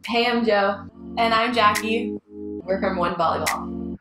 Hey, I'm Joe. And I'm Jackie. We're from One Volleyball.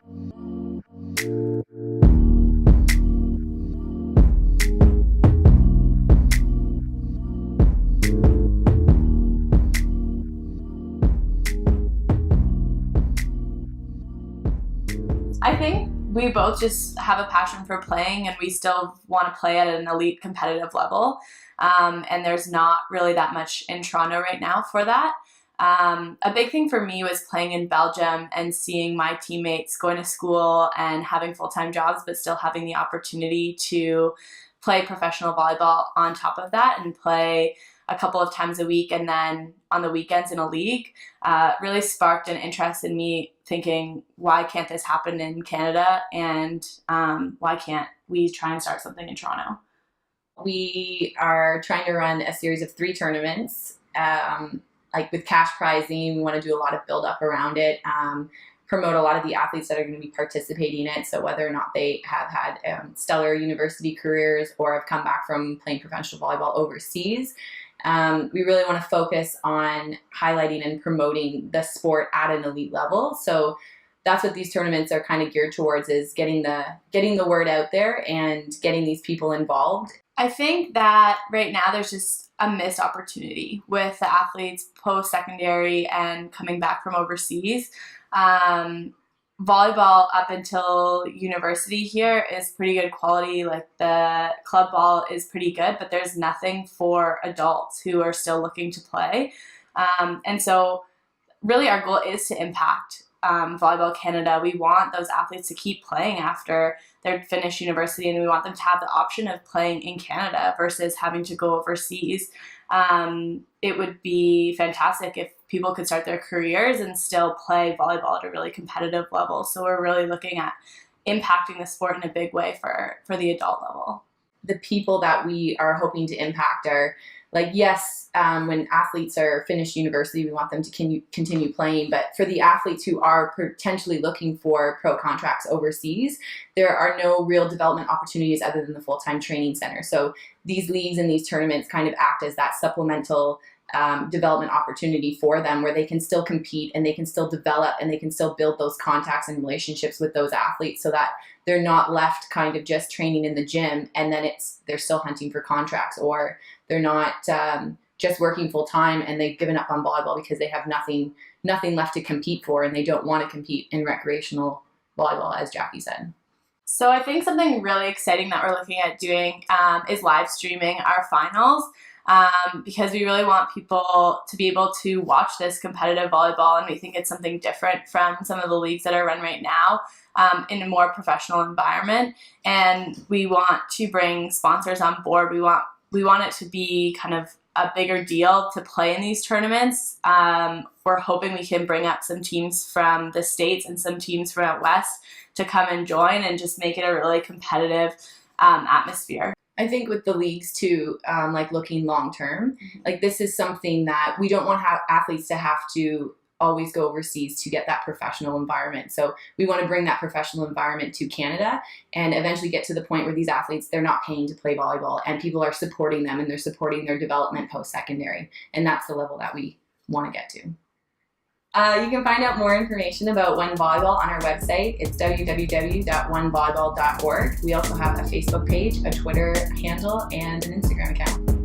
I think we both just have a passion for playing, and we still want to play at an elite competitive level. And there's not really that much in Toronto right now for that. A big thing for me was playing in Belgium and seeing my teammates going to school and having full-time jobs, but still having the opportunity to play professional volleyball on top of that and play a couple of times a week and then on the weekends in a league. Really sparked an interest in me thinking, why can't this happen in Canada, and why can't we try and start something in Toronto? We are trying to run a series of 3 tournaments, like with cash prizing. We want to do a lot of build up around it, promote a lot of the athletes that are going to be participating in it. So whether or not they have had stellar university careers or have come back from playing professional volleyball overseas, we really want to focus on highlighting and promoting the sport at an elite level. So that's what these tournaments are kind of geared towards, is getting the word out there and getting these people involved. I think that right now there's just a missed opportunity with the athletes post-secondary and coming back from overseas. Volleyball up until university here is pretty good quality. Like, the club ball is pretty good, but there's nothing for adults who are still looking to play. And so really our goal is to impact Volleyball Canada. We want those athletes to keep playing after they're finished university, and we want them to have the option of playing in Canada versus having to go overseas. It would be fantastic if people could start their careers and still play volleyball at a really competitive level. So we're really looking at impacting the sport in a big way for the adult level. The people that we are hoping to impact are, like, yes, when athletes are finished university, we want them to continue playing. But for the athletes who are potentially looking for pro contracts overseas, there are no real development opportunities other than the full-time training center. So these leagues and these tournaments kind of act as that supplemental development opportunity for them, where they can still compete and they can still develop and they can still build those contacts and relationships with those athletes, so that they're not left kind of just training in the gym and then they're still hunting for contracts, or they're not just working full time and they've given up on volleyball because they have nothing left to compete for, and they don't want to compete in recreational volleyball, as Jackie said. So I think something really exciting that we're looking at doing is live streaming our finals. Because we really want people to be able to watch this competitive volleyball, and we think it's something different from some of the leagues that are run right now in a more professional environment. And we want to bring sponsors on board. We want it to be kind of a bigger deal to play in these tournaments. We're hoping we can bring up some teams from the States and some teams from out West to come and join and just make it a really competitive atmosphere. I think with the leagues too, like looking long term, like this is something that we don't want athletes to have to always go overseas to get that professional environment. So we want to bring that professional environment to Canada and eventually get to the point where these athletes, they're not paying to play volleyball and people are supporting them and they're supporting their development post-secondary. And that's the level that we want to get to. You can find out more information about One Volleyball on our website. It's www.onevolleyball.org. We also have a Facebook page, a Twitter handle, and an Instagram account.